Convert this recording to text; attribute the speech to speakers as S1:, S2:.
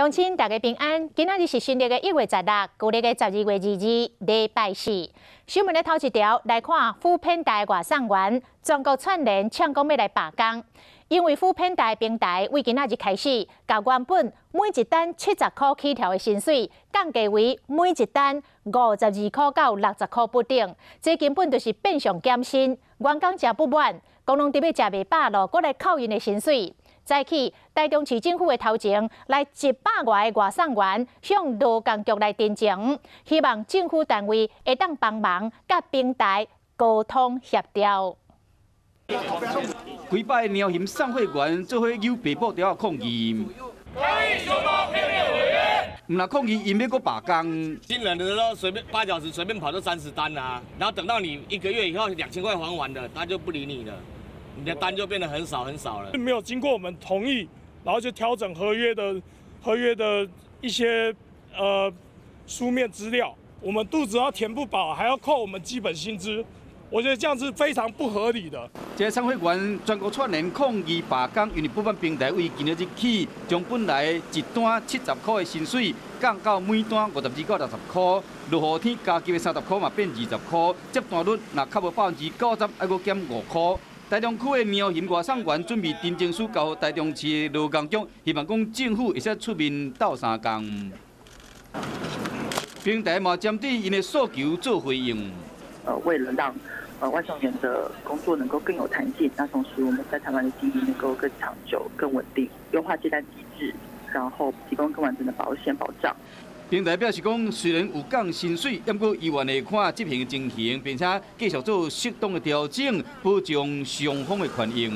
S1: 乡亲大家平安，今仔日是新历的1月16，旧历的12月22，礼拜四。新闻的头一条来看，富平台外送员全国串联抢讲要来罢工，因为富平台平台为今仔日开始，甲原本每一单70块起跳的薪水降价为每一单52块到60块不等，这根本就是变相减薪，员工真不满，讲拢特别食袂饱咯，搁来扣因的薪水。 早起，台中市政府的头前来100外的外送员向劳工局来申请，希望政府单位会当帮忙，甲平台沟通协调。
S2: 几百鸟禽送货员做伙扭北部条抗议。抗议熊猫骗骗违约，唔啦抗议，因要搁罢工。
S3: 新人的时候随便8小时随便跑就30单啊，然后等到你1个月以后2000块还完了，他就不理你了。 你的单就变得很少了，
S4: 没有经过我们同意，然后就调整合约的一些书面资料，我们肚子要填不饱，还要扣我们基本薪资，我觉得这样是非常不合理的。
S2: 这些送货员全国串联抗议罢工，因为部分平台为今日起，将本来一单70块的薪水降到每单52到60块，落雨天加级的30块嘛变20块，接单率若较无90%，还阁减5块。 台中区的鸟禽外送员准备陈情书交台中市的劳工局，希望讲政府会使出面斗相共。平台嘛针对因的诉求做回应。
S5: 为了让外送员的工作能够更有弹性，那同时我们在台湾的经营能够更长久、更稳定，优化接单机制，然后提供更完整的保险保障。
S2: 平台表示讲，虽然有降薪水，不过依然会看执行情形，并且继续做适当的调整，保障双方的权益。